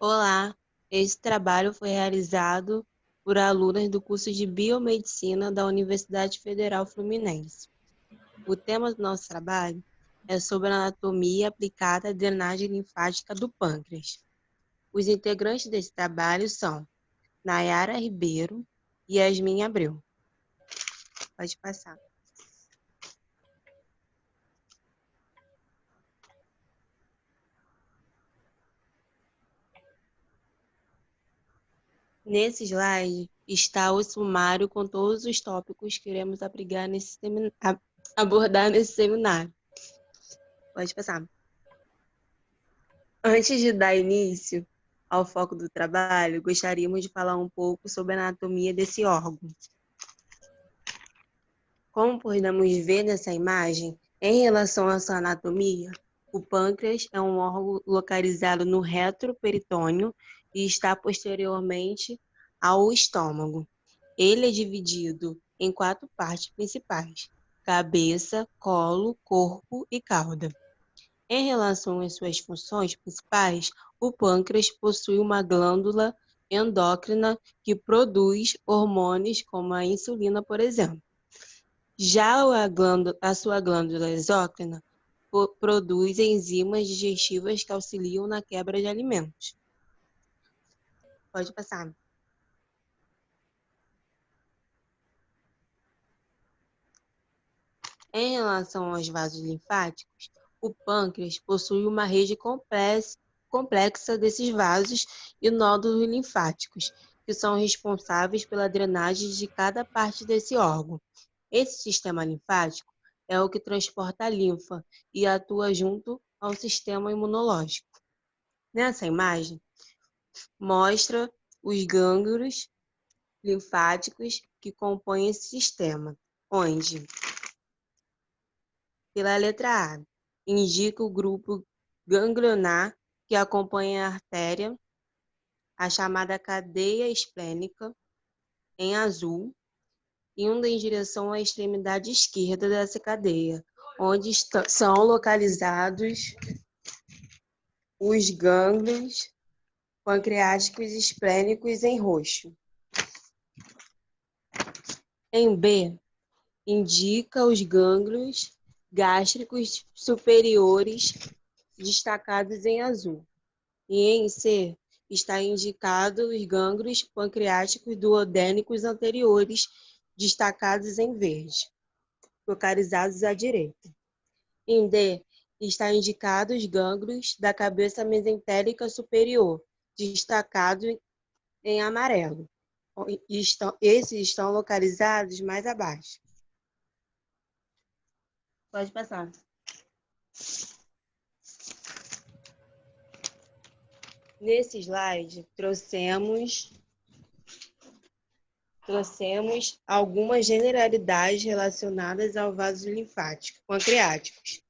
Olá, esse trabalho foi realizado por alunas do curso de Biomedicina da Universidade Federal Fluminense. O tema do nosso trabalho é sobre a anatomia aplicada à drenagem linfática do pâncreas. Os integrantes desse trabalho são Nayara Ribeiro e Yasmin Abreu. Pode passar. Nesse slide está o sumário com todos os tópicos que iremos abordar nesse seminário. Pode passar. Antes de dar início ao foco do trabalho, gostaríamos de falar um pouco sobre a anatomia desse órgão. Como podemos ver nessa imagem, em relação à sua anatomia, o pâncreas é um órgão localizado no retroperitônio e está posteriormente ao estômago. Ele é dividido em 4 partes principais: cabeça, colo, corpo e cauda. Em relação às suas funções principais, o pâncreas possui uma glândula endócrina que produz hormônios como a insulina, por exemplo. Já a sua glândula exócrina produz enzimas digestivas que auxiliam na quebra de alimentos. Pode passar. Em relação aos vasos linfáticos, o pâncreas possui uma rede complexa desses vasos e nódulos linfáticos, que são responsáveis pela drenagem de cada parte desse órgão. Esse sistema linfático é o que transporta a linfa e atua junto ao sistema imunológico. Nessa imagem, mostra os gânglios linfáticos que compõem esse sistema, onde, pela letra A, indica o grupo ganglionar que acompanha a artéria, a chamada cadeia esplênica, em azul, indo em direção à extremidade esquerda dessa cadeia, onde são localizados os gânglios pancreáticos esplênicos em roxo. Em B, indica os gânglios gástricos superiores destacados em azul. E em C, está indicado os gânglios pancreáticos duodênicos anteriores destacados em verde, localizados à direita. Em D, está indicado os gânglios da cabeça mesentérica superior, destacados em amarelo. Esses estão localizados mais abaixo. Pode passar. Nesse slide, trouxemos algumas generalidades relacionadas ao vaso linfático pancreáticos.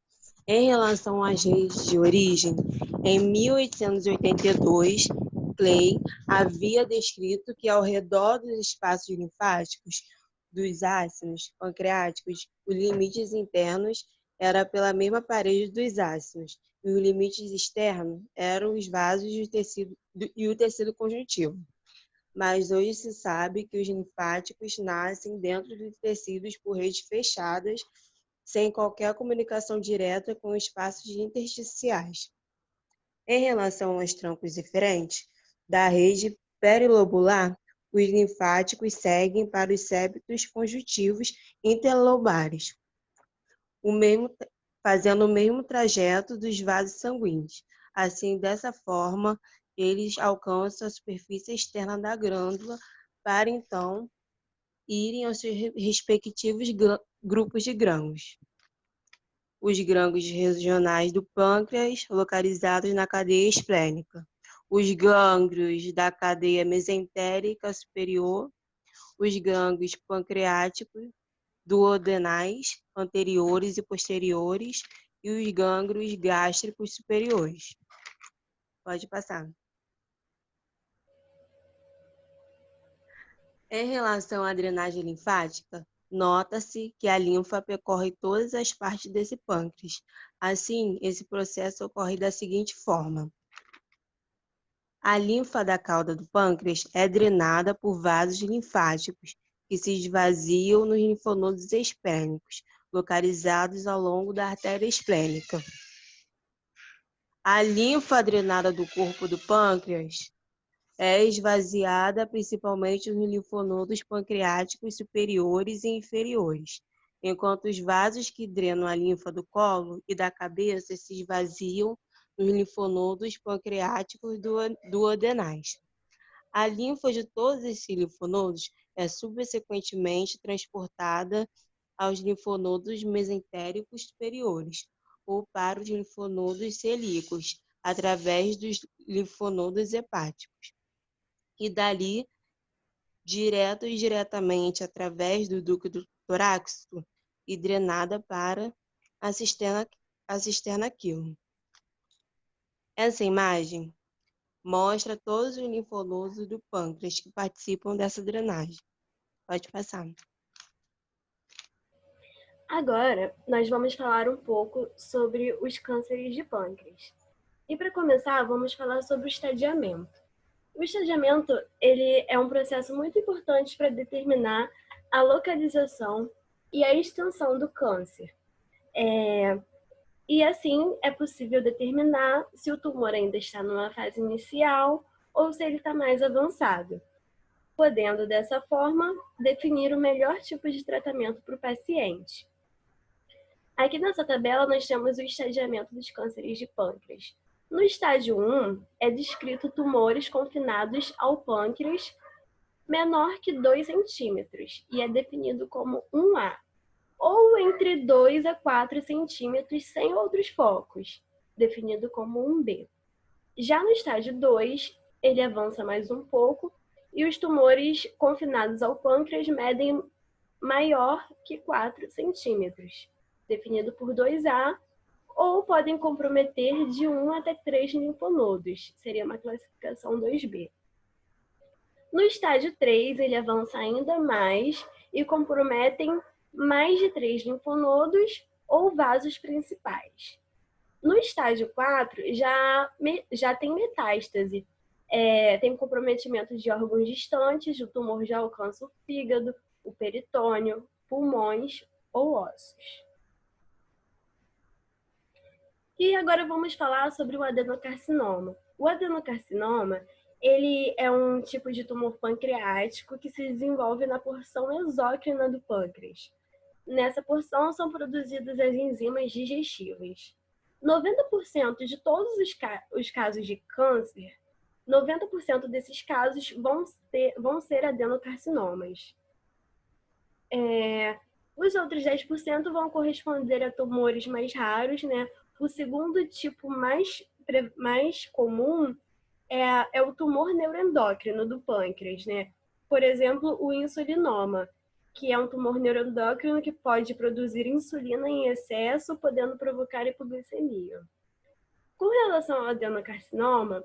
Em relação às redes de origem, em 1882, Clay havia descrito que ao redor dos espaços linfáticos dos ácidos pancreáticos, os limites internos eram pela mesma parede dos ácidos, e os limites externos eram os vasos e o tecido conjuntivo. Mas hoje se sabe que os linfáticos nascem dentro dos tecidos por redes fechadas, sem qualquer comunicação direta com espaços intersticiais. Em relação aos troncos diferentes da rede perilobular, os linfáticos seguem para os septos conjuntivos interlobares, fazendo o mesmo trajeto dos vasos sanguíneos. Assim, dessa forma, eles alcançam a superfície externa da glândula para, então, irem aos seus respectivos grupos de grãos. Os grãos regionais do pâncreas, localizados na cadeia esplênica. Os gânglios da cadeia mesentérica superior. Os gânglios pancreáticos, duodenais, anteriores e posteriores. E os gânglios gástricos superiores. Pode passar. Em relação à drenagem linfática, nota-se que a linfa percorre todas as partes desse pâncreas. Assim, esse processo ocorre da seguinte forma. A linfa da cauda do pâncreas é drenada por vasos linfáticos que se esvaziam nos linfonodos esplênicos, localizados ao longo da artéria esplênica. A linfa drenada do corpo do pâncreas é esvaziada principalmente nos linfonodos pancreáticos superiores e inferiores, enquanto os vasos que drenam a linfa do colo e da cabeça se esvaziam nos linfonodos pancreáticos duodenais. A linfa de todos esses linfonodos é subsequentemente transportada aos linfonodos mesentéricos superiores ou para os linfonodos celíacos, através dos linfonodos hepáticos. E dali, direto e diretamente através do ducto torácico e drenada para a cisterna quilo. Essa imagem mostra todos os linfonodos do pâncreas que participam dessa drenagem. Pode passar. Agora, nós vamos falar um pouco sobre os cânceres de pâncreas. E para começar, vamos falar sobre o estadiamento. O estadiamento ele é um processo muito importante para determinar a localização e a extensão do câncer. E assim é possível determinar se o tumor ainda está numa fase inicial ou se ele está mais avançado, podendo dessa forma definir o melhor tipo de tratamento para o paciente. Aqui nessa tabela nós temos o estadiamento dos cânceres de pâncreas. No estágio 1, é descrito tumores confinados ao pâncreas menor que 2 centímetros e é definido como 1A, ou entre 2 a 4 centímetros sem outros focos, definido como 1B. Já no estágio 2, ele avança mais um pouco e os tumores confinados ao pâncreas medem maior que 4 centímetros, definido por 2A, ou podem comprometer de 1 até 3 linfonodos, seria uma classificação 2B. No estágio 3, ele avança ainda mais e comprometem mais de 3 linfonodos ou vasos principais. No estágio 4, já tem metástase, tem comprometimento de órgãos distantes, o tumor já alcança o fígado, o peritônio, pulmões ou ossos. E agora vamos falar sobre o adenocarcinoma. O adenocarcinoma, ele é um tipo de tumor pancreático que se desenvolve na porção exócrina do pâncreas. Nessa porção são produzidas as enzimas digestivas. 90% de todos os casos de câncer, 90% desses casos vão ser adenocarcinomas. Os outros 10% vão corresponder a tumores mais raros, né? O segundo tipo mais comum é o tumor neuroendócrino do pâncreas, né? Por exemplo, o insulinoma, que é um tumor neuroendócrino que pode produzir insulina em excesso, podendo provocar hipoglicemia. Com relação ao adenocarcinoma,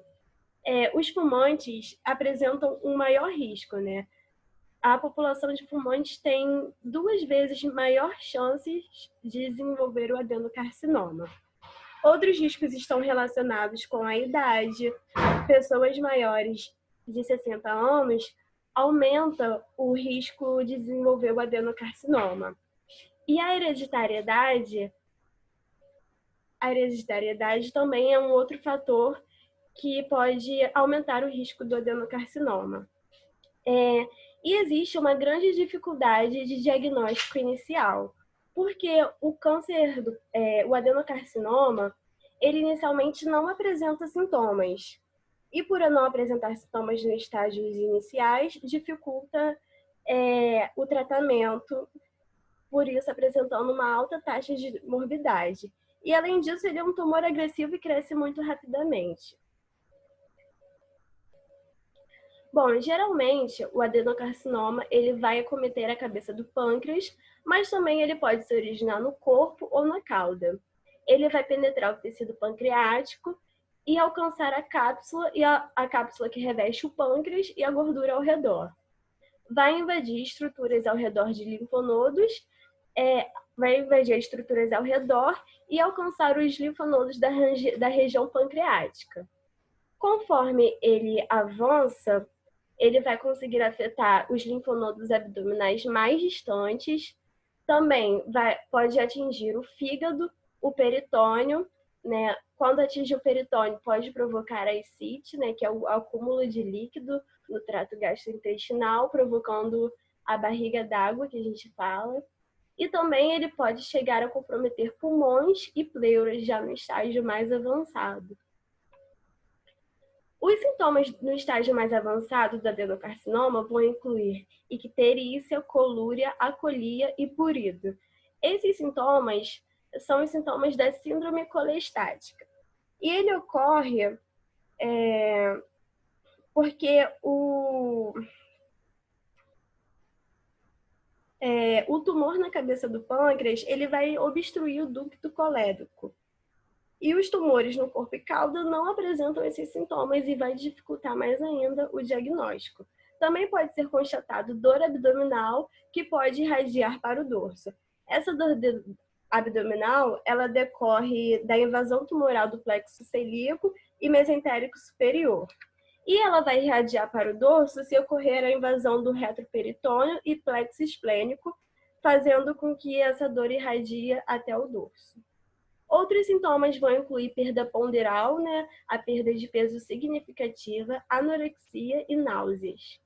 os fumantes apresentam um maior risco, né? A população de fumantes tem 2 vezes maior chances de desenvolver o adenocarcinoma. Outros riscos estão relacionados com a idade. Pessoas maiores de 60 anos aumenta o risco de desenvolver o adenocarcinoma. E a hereditariedade também é um outro fator que pode aumentar o risco do adenocarcinoma. E existe uma grande dificuldade de diagnóstico inicial, porque o adenocarcinoma, ele inicialmente não apresenta sintomas. E por não apresentar sintomas nos estágios iniciais, dificulta o tratamento, por isso apresentando uma alta taxa de morbidade. E além disso, ele é um tumor agressivo e cresce muito rapidamente. Bom, geralmente o adenocarcinoma ele vai acometer a cabeça do pâncreas, mas também ele pode se originar no corpo ou na cauda. Ele vai penetrar o tecido pancreático e alcançar a cápsula a cápsula que reveste o pâncreas e a gordura ao redor. Vai invadir estruturas ao redor de linfonodos, vai invadir as estruturas ao redor e alcançar os linfonodos da região pancreática. Conforme ele avança, ele vai conseguir afetar os linfonodos abdominais mais distantes, também pode atingir o fígado, o peritônio, né? Quando atinge o peritônio, pode provocar a ascite, né? Que é o acúmulo de líquido no trato gastrointestinal, provocando a barriga d'água, que a gente fala. E também ele pode chegar a comprometer pulmões e pleuras já no estágio mais avançado. Os sintomas no estágio mais avançado do adenocarcinoma vão incluir icterícia, colúria, acolia e purido. Esses sintomas são os sintomas da síndrome colestática. E ele ocorre porque o tumor na cabeça do pâncreas ele vai obstruir o ducto colédoco. E os tumores no corpo e cauda não apresentam esses sintomas e vai dificultar mais ainda o diagnóstico. Também pode ser constatado dor abdominal, que pode irradiar para o dorso. Essa dor abdominal, ela decorre da invasão tumoral do plexo celíaco e mesentérico superior. E ela vai irradiar para o dorso se ocorrer a invasão do retroperitônio e plexo esplênico, fazendo com que essa dor irradie até o dorso. Outros sintomas vão incluir perda ponderal, né, a perda de peso significativa, anorexia e náuseas.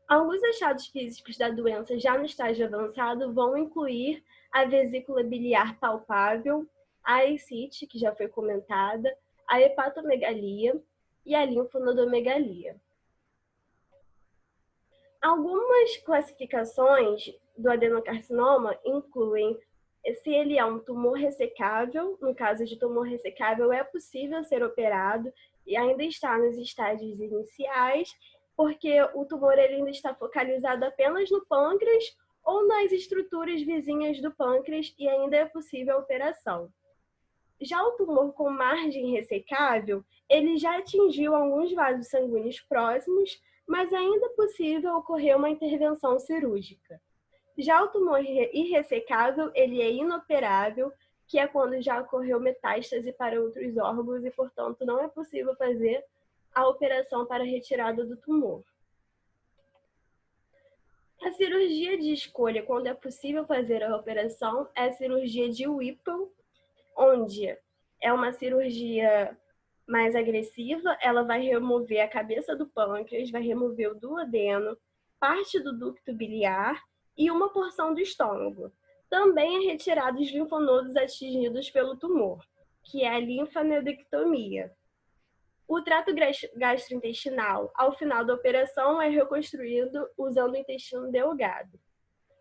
Alguns achados físicos da doença já no estágio avançado vão incluir a vesícula biliar palpável, a ascite, que já foi comentada, a hepatomegalia e a linfonodomegalia. Algumas classificações do adenocarcinoma incluem se ele é um tumor ressecável. No caso de tumor ressecável, é possível ser operado e ainda está nos estágios iniciais, porque o tumor ele ainda está focalizado apenas no pâncreas ou nas estruturas vizinhas do pâncreas e ainda é possível a operação. Já o tumor com margem ressecável, ele já atingiu alguns vasos sanguíneos próximos, mas ainda é possível ocorrer uma intervenção cirúrgica. Já o tumor irressecável, ele é inoperável, que é quando já ocorreu metástase para outros órgãos e, portanto, não é possível fazer a operação para a retirada do tumor. A cirurgia de escolha, quando é possível fazer a operação, é a cirurgia de Whipple, onde é uma cirurgia mais agressiva, ela vai remover a cabeça do pâncreas, vai remover o duodeno, parte do ducto biliar e uma porção do estômago. Também é retirado os linfonodos atingidos pelo tumor, que é a linfanodectomia. O trato gastrointestinal, ao final da operação, é reconstruído usando o intestino delgado.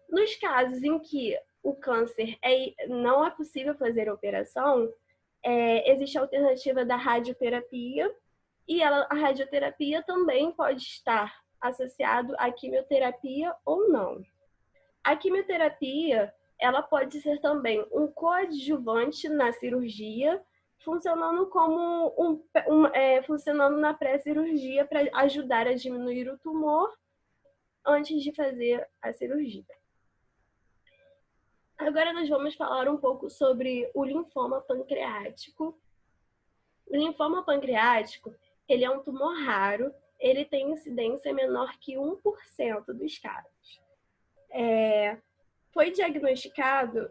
Nos casos em que o câncer não é possível fazer a operação, existe a alternativa da radioterapia, e a radioterapia também pode estar associado à quimioterapia ou não. A quimioterapia, ela pode ser também um coadjuvante na cirurgia, funcionando como funcionando na pré-cirurgia para ajudar a diminuir o tumor antes de fazer a cirurgia. Agora nós vamos falar um pouco sobre o linfoma pancreático. O linfoma pancreático, ele é um tumor raro, ele tem incidência menor que 1% dos casos. Foi diagnosticado,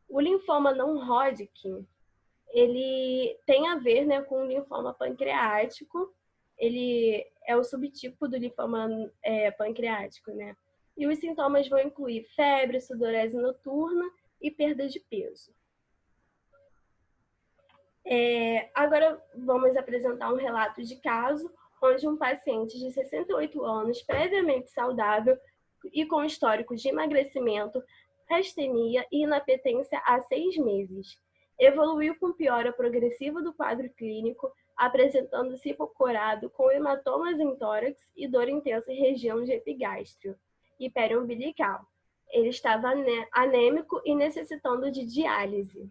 o linfoma não Hodgkin, ele tem a ver, né, com o linfoma pancreático, ele é o subtipo do linfoma pancreático, né? E os sintomas vão incluir febre, sudorese noturna e perda de peso. Agora vamos apresentar um relato de caso onde um paciente de 68 anos, previamente saudável e com histórico de emagrecimento, astenia e inapetência há 6 meses, evoluiu com piora progressiva do quadro clínico, apresentando-se hipocorado com hematomas em tórax e dor intensa em região de epigástrio e periumbilical. Ele estava anêmico e necessitando de diálise.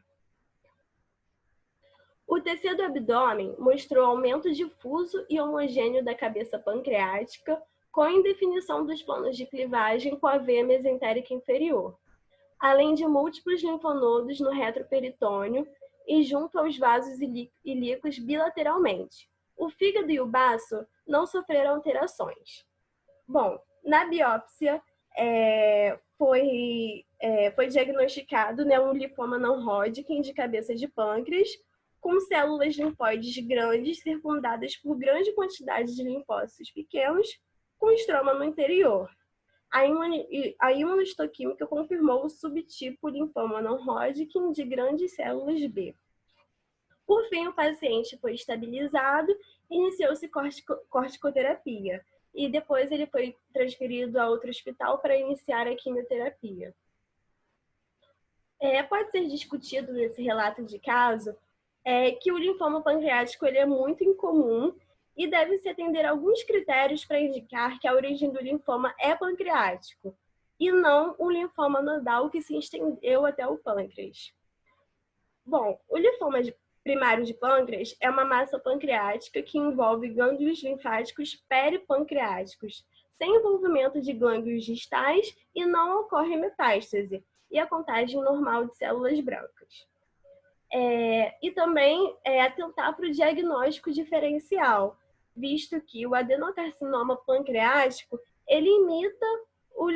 O tecido do abdômen mostrou aumento difuso e homogêneo da cabeça pancreática, com indefinição dos planos de clivagem com a veia mesentérica inferior, além de múltiplos linfonodos no retroperitônio e junto aos vasos ilíquos bilateralmente. O fígado e o baço não sofreram alterações. Bom, na biópsia foi diagnosticado, né, um linfoma não Hodgkin de cabeça de pâncreas, com células linfóides grandes circundadas por grande quantidade de linfócitos pequenos, com estroma no interior. A imunohistoquímica confirmou o subtipo linfoma não Hodgkin de grandes células B. Por fim, o paciente foi estabilizado e iniciou-se corticoterapia. E depois ele foi transferido a outro hospital para iniciar a quimioterapia. Pode ser discutido nesse relato de caso que o linfoma pancreático ele é muito incomum e deve-se atender a alguns critérios para indicar que a origem do linfoma é pancreático e não um linfoma nodal que se estendeu até o pâncreas. Bom, o linfoma primário de pâncreas é uma massa pancreática que envolve gânglios linfáticos peripancreáticos, sem envolvimento de glândulos distais e não ocorre metástase e a contagem normal de células brancas. E também atentar para o diagnóstico diferencial, visto que o adenocarcinoma pancreático ele imita o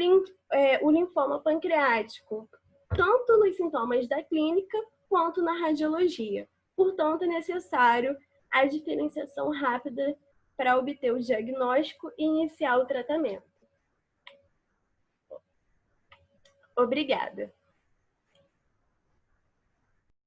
linfoma pancreático, tanto nos sintomas da clínica quanto na radiologia. Portanto, é necessário a diferenciação rápida para obter o diagnóstico e iniciar o tratamento. Obrigada.